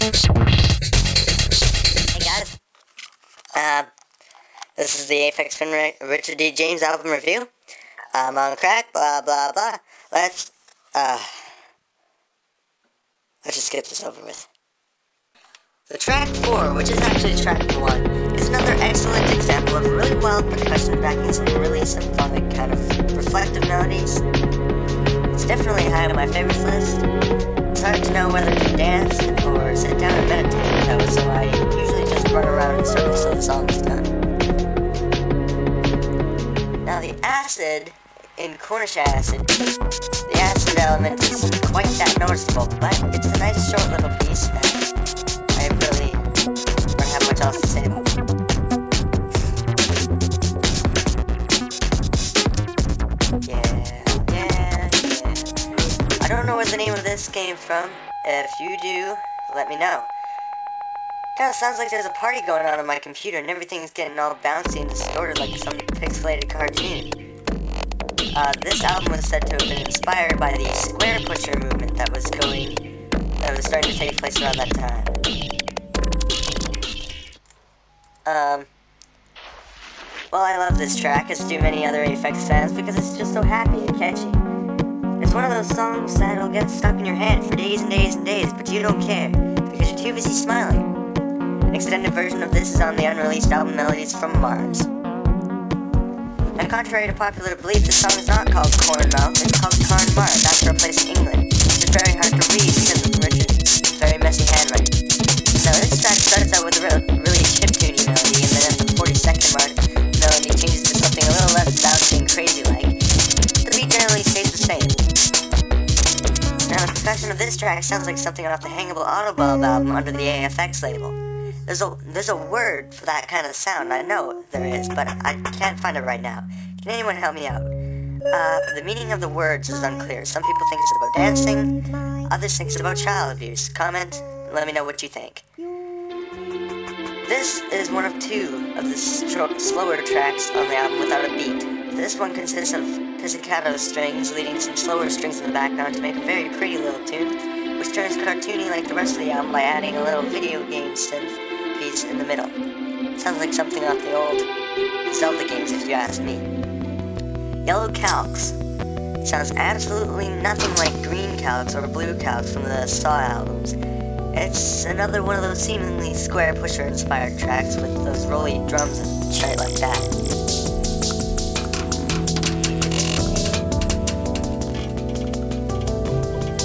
Hey guys, this is the Aphex Richard D. James album review. I'm on crack, blah blah blah. Let's just get this over with. The track 4, which is actually track 1, is another excellent example of really wild percussion backing some really symphonic kind of reflective melodies. It's definitely high on my favorites list. It's hard to know whether to dance or sit down and meditate though, so I usually just run around in circles till the song is done. Now the acid in Cornish Acid, the acid element isn't quite that noticeable, but it's a nice short little piece that I really don't have much else to say about it. Yeah. I don't know where the name of this came from. If you do, let me know. Kinda sounds like there's a party going on my computer and everything's getting all bouncy and distorted like some pixelated cartoon. This album was said to have been inspired by the square pusher movement that was starting to take place around that time. Well, I love this track, as do many other Aphex fans, because it's just so happy and catchy. It's one of those songs that'll get stuck in your head for days and days and days, but you don't care, because you're too busy smiling. An extended version of this is on the unreleased album Melodies from Mars. And contrary to popular belief, this song is not called Corn Marth, it's called Carn Marth, after a place in England. It's very hard to read because of Richard's very messy handwriting. Now this track starts out with a really chiptune melody, and then at the 40-second mark, the melody changes to something a little less bouncy and crazy-like. The beat generally stays the same. Now the percussion of this track sounds like something off the Hangable Autobomb album under the Aphex label. There's a word for that kind of sound, I know there is, but I can't find it right now. Can anyone help me out? The meaning of the words is unclear. Some people think it's about dancing, others think it's about child abuse. Comment, and let me know what you think. This is one of 2 of the slower tracks on the album without a beat. This one consists of pizzicato strings leading some slower strings in the background to make a very pretty little tune, which turns cartoony like the rest of the album by adding a little video game synth piece in the middle. It sounds like something off the old Zelda games, if you ask me. Yellow Calx sounds absolutely nothing like green Calx or blue Calx from the Saw albums. It's another one of those seemingly square pusher inspired tracks with those rolly drums and shit like that.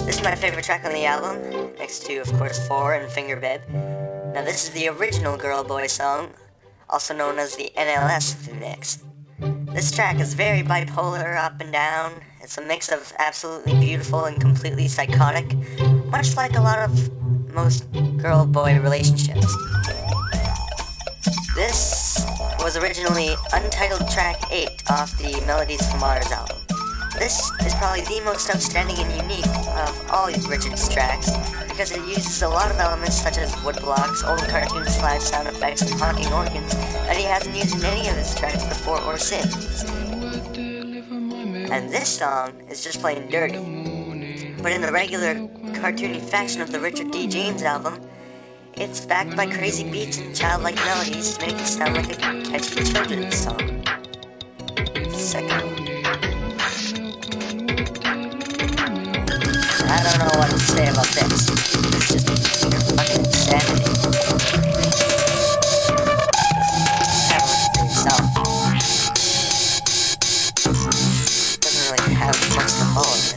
This is my favorite track on the album, next to, of course, 4 and Fingerbib. Now this is the original Girl Boy song, also known as the NLS mix. This track is very bipolar, up and down. It's a mix of absolutely beautiful and completely psychotic, much like a lot of most girl-boy relationships. This was originally Untitled Track 8 off the Melodies from Mars album. This is probably the most outstanding and unique of all Richard's tracks, because it uses a lot of elements such as woodblocks, old cartoon slide sound effects, and honking organs that he hasn't used in any of his tracks before or since. And this song is just plain dirty. But in the regular cartoony faction of the Richard D. James album, it's backed by crazy beats and childlike melodies to make it sound like a catchy children's song. Second. I don't know what to say about this. It's just pure fucking insanity. Have a look for yourself. Doesn't really have much to follow this.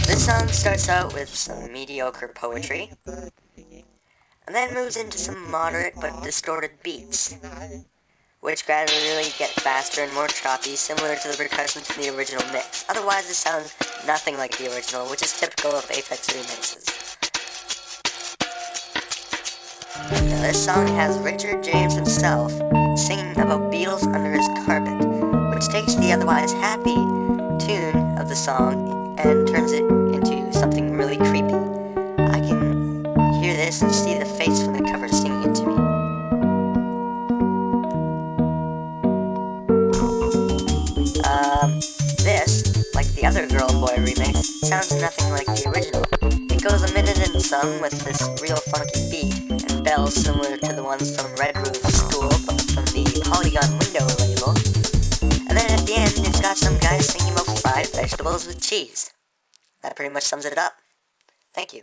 This song starts out with some mediocre poetry, and then moves into some moderate but distorted beats, which gradually get faster and more choppy, similar to the percussion from the original mix. Otherwise, it sounds nothing like the original, which is typical of Aphex remixes. Now, this song has Richard James himself singing about Beetles under his carpet, which takes the otherwise happy tune of the song and turns it into something really creepy. I can hear this and see the face from the cover singing it to me. This, like the the other Girl Boy remix sounds nothing like the original. It goes a minute and some with this real funky beat, and bells similar to the ones from Redruth School, but from the Polygon Window label. And then at the end, it's got some guy singing about fried vegetables with cheese. That pretty much sums it up. Thank you.